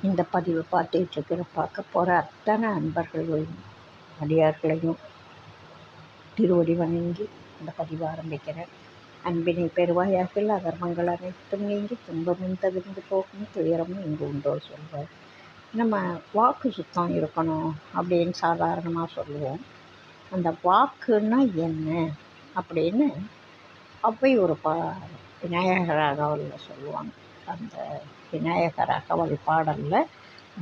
இந்த பதிவை பார்க்க போகிற அத்தனை அன்பர்களையும் அடியார்களையும் திருவடி வணங்கி இந்த பதிவை ஆரம்பிக்கிறேன். அன்பினை பெறுவாயாக, அதர்மங்கள் அனைத்தும் நீங்கி துன்பமும் தவிர்ந்து போகும், துயரமும் இங்கு உண்டோ சொல்வார். நம்ம வாக்கு சுத்தம் இருக்கணும் அப்படின்னு சாதாரணமாக சொல்லுவோம். அந்த வாக்குன்னா என்ன அப்படின்னு அவை ஒரு விநாயகர் அகவலில் சொல்லுவாங்க. அந்த விநாயகர் அகவல் பாடலில்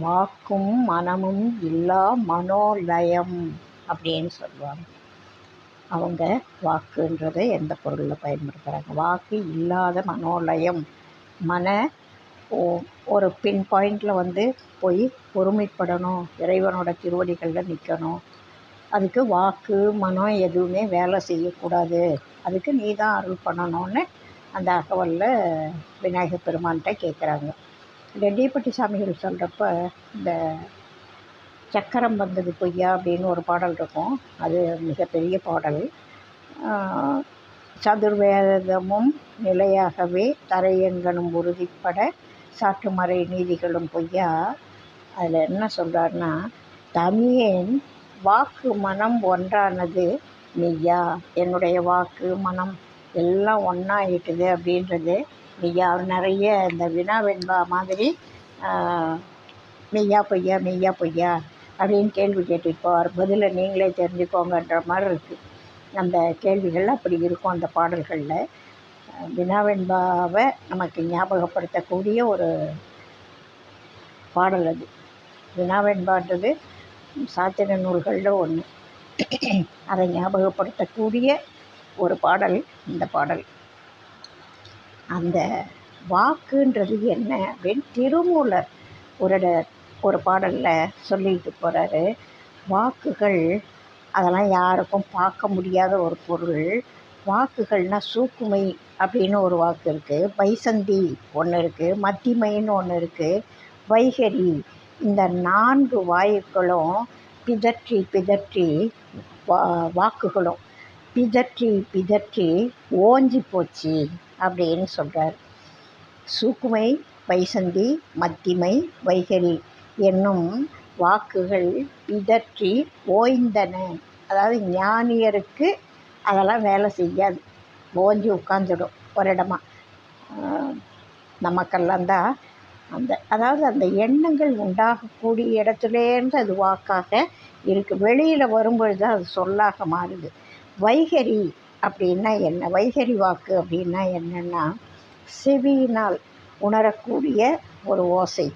வாக்கும் மனமும் இல்லா மனோலயம் அப்படின்னு சொல்லுவாங்க. அவங்க வாக்குன்றதை எந்த பொருளில் பயன்படுத்துகிறாங்க? வாக்கு இல்லாத மனோலயம், ஒரு பின் பாயிண்டில் போய் ஒருமைப்படணும், இறைவனோட திருவடிகளில் நிற்கணும். அதுக்கு வாக்கு மனம் எதுவுமே வேலை செய்யக்கூடாது, அதுக்கு நீ தான் அருள் பண்ணணும்னு அந்த அகவலில் விநாயகர் பெருமான்கிட்ட கேட்குறாங்க. ரெட்டியப்பட்டி சாமிகள் சொல்கிறப்ப இந்த சக்கரம் வந்தது பொய்யா அப்படின்னு ஒரு பாடல் இருக்கும். அது மிகப்பெரிய பாடல். சதுர்வேதமும் நிலையாகவே தரையெங்கனும் உறுதிப்பட சாற்றுமறை நீதிகளும் பொய்யா. அதில் என்ன சொல்கிறாருன்னா, தமியேன் வாக்கு மனம் ஒன்றானது மெய்யா, என்னுடைய வாக்கு மனம் எல்லாம் ஒன்றாயிட்டுது அப்படின்றது மெய்யா. நிறைய இந்த வினாவெண்பா மாதிரி மெய்யா பொய்யா மெய்யா பொய்யா அப்படின்னு கேள்வி கேட்டுட்டு போவார். பதிலை நீங்களே தெரிஞ்சுக்கோங்கன்ற மாதிரி இருக்குது. அந்த கேள்விகள் அப்படி இருக்கும் அந்த பாடல்களில். வினாவெண்பாவை நமக்கு ஞாபகப்படுத்தக்கூடிய ஒரு பாடல் அது. வினாவெண்பான்றது சாத்திர நூல்களில் ஒன்று. அதை ஞாபகப்படுத்தக்கூடிய ஒரு பாடல் இந்த பாடல். அந்த வாக்குன்றது என்ன அப்படின்னு திருமூலர் ஒரு பாடலில் சொல்லிட்டு போகிறாரு. வாக்குகள் அதெல்லாம் யாருக்கும் பார்க்க முடியாத ஒரு பொருள். வாக்குகள்னால் சூக்குமை அப்படின்னு ஒரு வாக்கு இருக்குது, பைசந்தி ஒன்று இருக்குது, மத்திமைன்னு ஒன்று இருக்குது, வைகரி. இந்த 4 வாயுக்களும் பிதற்றி பிதற்றி வாக்குகளும் பிதற்றி பிதற்றி ஓஞ்சி போச்சு அப்படின்னு சொல்கிறார். சூக்குமை, பைசந்தி, மத்திமை, வைகரி என்னும் வாக்குகள் பிதற்றி ஓய்ந்தன. அதாவது ஞானியருக்கு அதெல்லாம் வேலை செய்யாது, ஓஞ்சி உட்காந்துடும் ஒரு இடமா. நமக்கெல்லாம் தான் அந்த எண்ணங்கள் உண்டாகக்கூடிய இடத்துலேருந்து அது வாக்காக இருக்குது. வெளியில் வரும்பொழுது தான் அது சொல்லாக மாறுது. வைகரி அப்படின்னா என்ன? வைகரி வாக்கு அப்படின்னா என்னென்னா, செவியினால் உணரக்கூடிய ஒரு ஓசை,